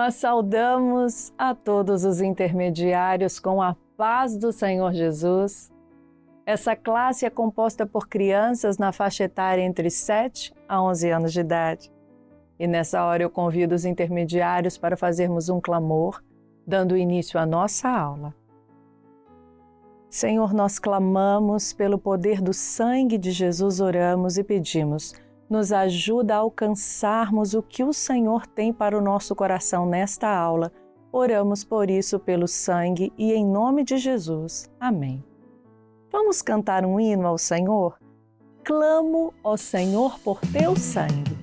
Nós saudamos a todos os intermediários com a paz do Senhor Jesus. Essa classe é composta por crianças na faixa etária entre 7 a 11 anos de idade. E nessa hora eu convido os intermediários para fazermos um clamor, dando início à nossa aula. Senhor, nós clamamos pelo poder do sangue de Jesus, oramos e pedimos, nos ajuda a alcançarmos o que o Senhor tem para o nosso coração nesta aula. Oramos por isso pelo sangue e em nome de Jesus. Amém. Vamos cantar um hino ao Senhor? Clamo, ó Senhor, por teu sangue.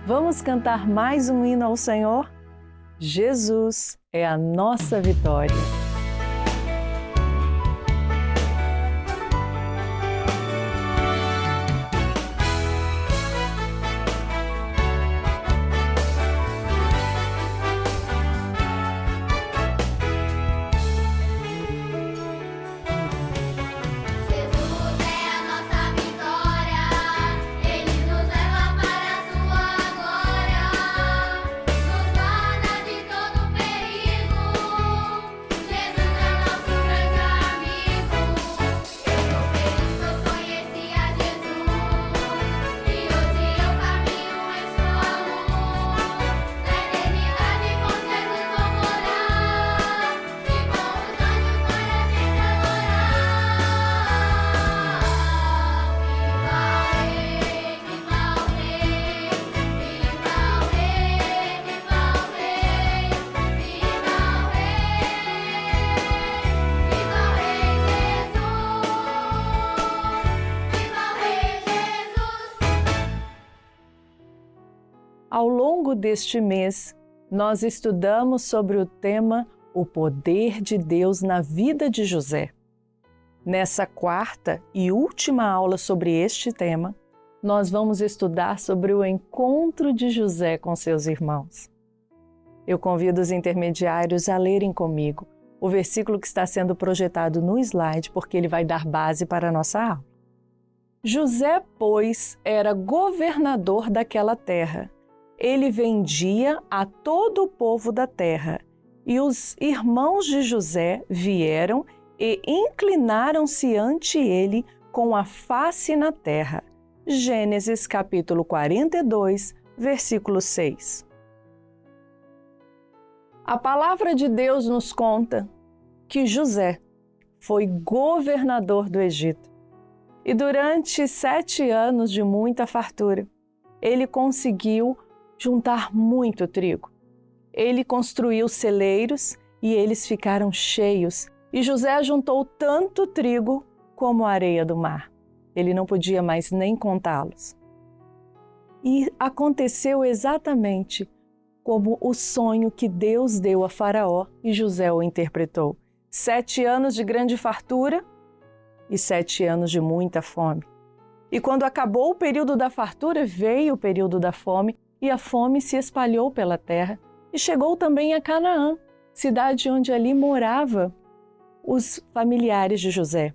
Vamos cantar mais um hino ao Senhor? Jesus é a nossa vitória. Ao longo deste mês, nós estudamos sobre o tema O Poder de Deus na Vida de José. Nessa quarta e última aula sobre este tema, nós vamos estudar sobre o encontro de José com seus irmãos. Eu convido os intermediários a lerem comigo o versículo que está sendo projetado no slide, porque ele vai dar base para a nossa aula. José, pois, era governador daquela terra. Ele vendia a todo o povo da terra, e os irmãos de José vieram e inclinaram-se ante ele com a face na terra. Gênesis capítulo 42, versículo 6. A palavra de Deus nos conta que José foi governador do Egito. E durante 7 anos de muita fartura, ele conseguiu juntar muito trigo. Ele construiu celeiros e eles ficaram cheios. E José juntou tanto trigo como a areia do mar. Ele não podia mais nem contá-los. E aconteceu exatamente como o sonho que Deus deu a Faraó e José o interpretou. 7 anos de grande fartura e 7 anos de muita fome. E quando acabou o período da fartura, veio o período da fome, e a fome se espalhou pela terra e chegou também a Canaã, cidade onde ali morava os familiares de José.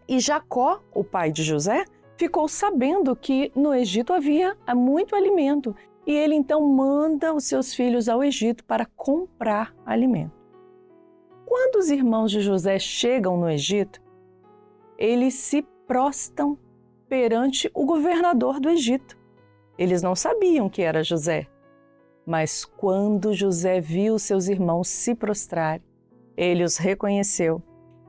E Jacó, o pai de José, ficou sabendo que no Egito havia muito alimento e ele então manda os seus filhos ao Egito para comprar alimento. Quando os irmãos de José chegam no Egito, eles se prostam perante o governador do Egito. Eles não sabiam que era José, mas quando José viu seus irmãos se prostrarem, ele os reconheceu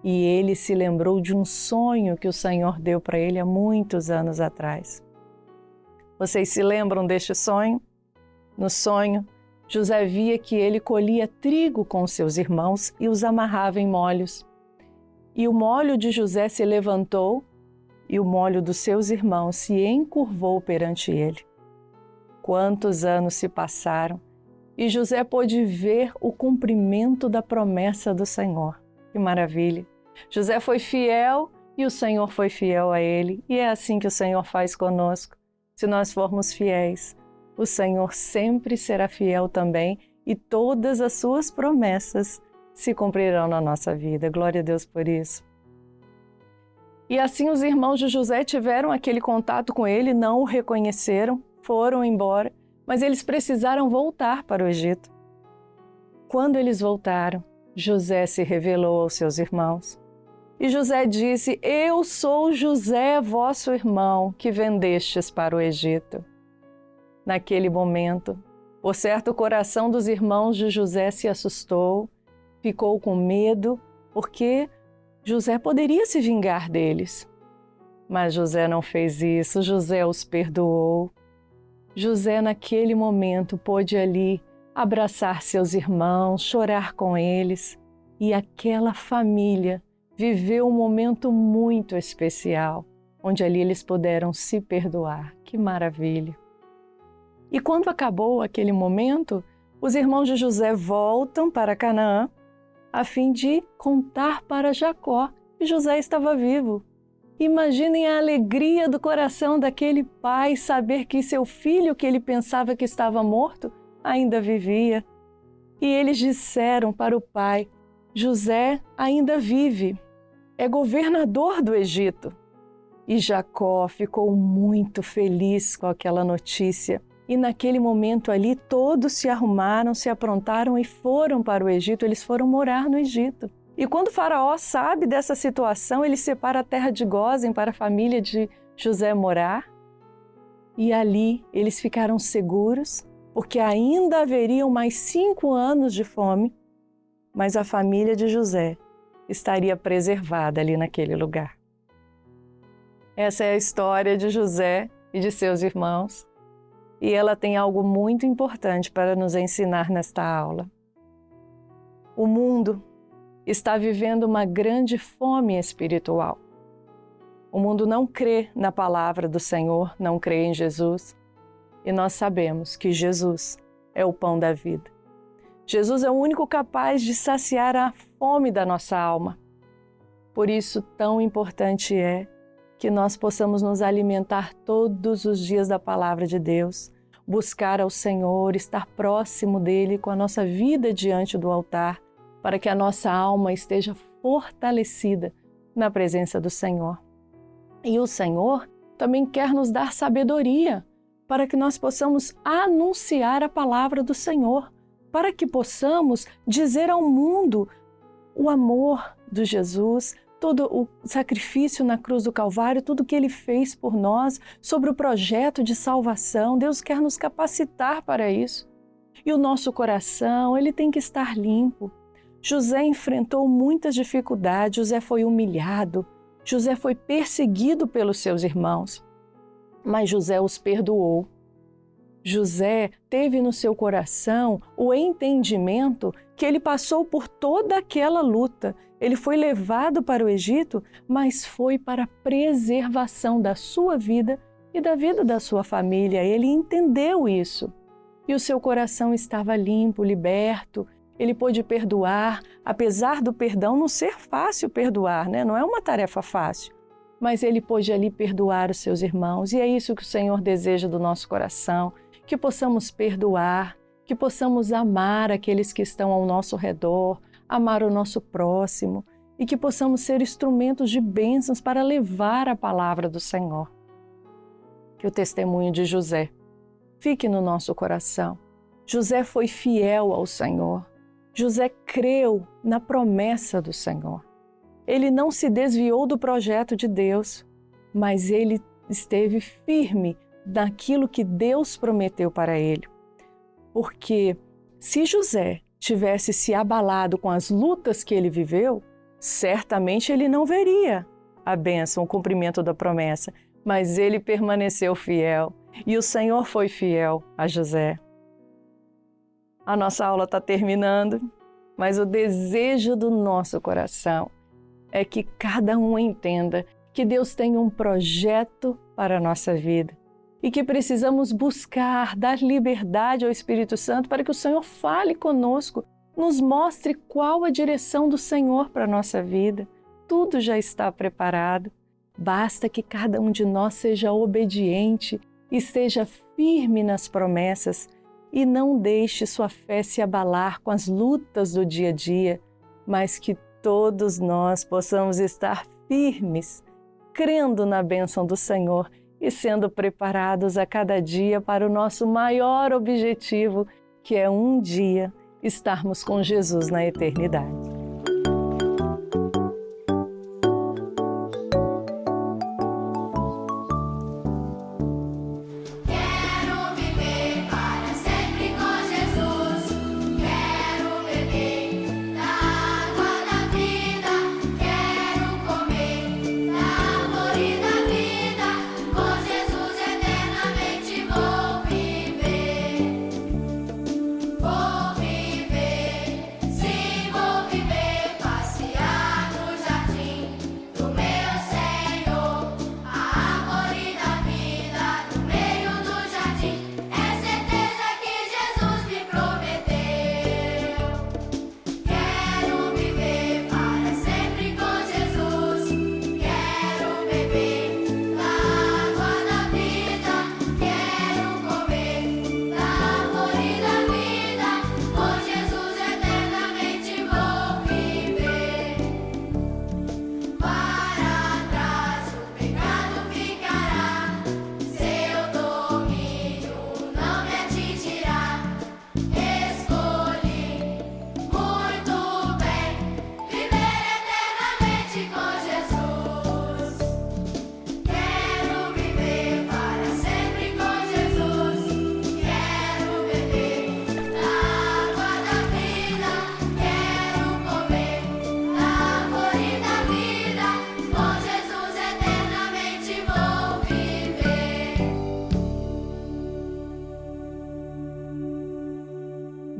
e ele se lembrou de um sonho que o Senhor deu para ele há muitos anos atrás. Vocês se lembram deste sonho? No sonho, José via que ele colhia trigo com seus irmãos e os amarrava em molhos. E o molho de José se levantou e o molho dos seus irmãos se encurvou perante ele. Quantos anos se passaram e José pôde ver o cumprimento da promessa do Senhor. Que maravilha! José foi fiel e o Senhor foi fiel a ele. E é assim que o Senhor faz conosco. Se nós formos fiéis, o Senhor sempre será fiel também e todas as suas promessas se cumprirão na nossa vida. Glória a Deus por isso. E assim os irmãos de José tiveram aquele contato com ele, não o reconheceram, foram embora, mas eles precisaram voltar para o Egito. Quando eles voltaram, José se revelou aos seus irmãos. E José disse: Eu sou José, vosso irmão, que vendestes para o Egito. Naquele momento, por certo, o coração dos irmãos de José se assustou, ficou com medo, porque José poderia se vingar deles. Mas José não fez isso, José os perdoou. José, naquele momento, pôde ali abraçar seus irmãos, chorar com eles, e aquela família viveu um momento muito especial, onde ali eles puderam se perdoar. Que maravilha! E quando acabou aquele momento, os irmãos de José voltam para Canaã, a fim de contar para Jacó que José estava vivo. Imaginem a alegria do coração daquele pai saber que seu filho, que ele pensava que estava morto, ainda vivia. E eles disseram para o pai: José ainda vive, é governador do Egito. E Jacó ficou muito feliz com aquela notícia. E naquele momento ali, todos se arrumaram, se aprontaram e foram para o Egito. Eles foram morar no Egito. E quando o faraó sabe dessa situação, ele separa a terra de Gósen para a família de José morar. E ali eles ficaram seguros, porque ainda haveriam mais 5 anos de fome, mas a família de José estaria preservada ali naquele lugar. Essa é a história de José e de seus irmãos. E ela tem algo muito importante para nos ensinar nesta aula. O mundo está vivendo uma grande fome espiritual. O mundo não crê na palavra do Senhor, não crê em Jesus. E nós sabemos que Jesus é o pão da vida. Jesus é o único capaz de saciar a fome da nossa alma. Por isso, tão importante é que nós possamos nos alimentar todos os dias da palavra de Deus, buscar ao Senhor, estar próximo dele com a nossa vida diante do altar, para que a nossa alma esteja fortalecida na presença do Senhor. E o Senhor também quer nos dar sabedoria para que nós possamos anunciar a palavra do Senhor, para que possamos dizer ao mundo o amor de Jesus, todo o sacrifício na cruz do Calvário, tudo que Ele fez por nós, sobre o projeto de salvação. Deus quer nos capacitar para isso. E o nosso coração, ele tem que estar limpo. José enfrentou muitas dificuldades, José foi humilhado, José foi perseguido pelos seus irmãos, mas José os perdoou. José teve no seu coração o entendimento que ele passou por toda aquela luta. Ele foi levado para o Egito, mas foi para a preservação da sua vida e da vida da sua família. Ele entendeu isso. E o seu coração estava limpo, liberto. Ele pôde perdoar, apesar do perdão não ser fácil perdoar, né? Não é uma tarefa fácil. Mas ele pôde ali perdoar os seus irmãos. E é isso que o Senhor deseja do nosso coração, que possamos perdoar, que possamos amar aqueles que estão ao nosso redor, amar o nosso próximo, e que possamos ser instrumentos de bênçãos para levar a palavra do Senhor. Que o testemunho de José fique no nosso coração. José foi fiel ao Senhor. José creu na promessa do Senhor. Ele não se desviou do projeto de Deus, mas ele esteve firme naquilo que Deus prometeu para ele. Porque se José tivesse se abalado com as lutas que ele viveu, certamente ele não veria a bênção, o cumprimento da promessa, mas ele permaneceu fiel e o Senhor foi fiel a José. A nossa aula está terminando, mas o desejo do nosso coração é que cada um entenda que Deus tem um projeto para a nossa vida e que precisamos buscar, dar liberdade ao Espírito Santo para que o Senhor fale conosco, nos mostre qual a direção do Senhor para a nossa vida. Tudo já está preparado. Basta que cada um de nós seja obediente e esteja firme nas promessas e não deixe sua fé se abalar com as lutas do dia a dia, mas que todos nós possamos estar firmes, crendo na bênção do Senhor e sendo preparados a cada dia para o nosso maior objetivo, que é um dia estarmos com Jesus na eternidade.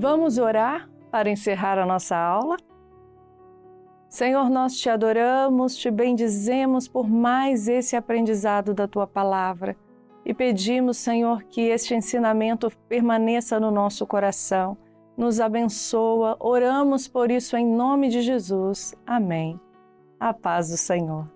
Vamos orar para encerrar a nossa aula? Senhor, nós te adoramos, te bendizemos por mais esse aprendizado da Tua Palavra e pedimos, Senhor, que este ensinamento permaneça no nosso coração. Nos abençoa, oramos por isso em nome de Jesus. Amém. A paz do Senhor.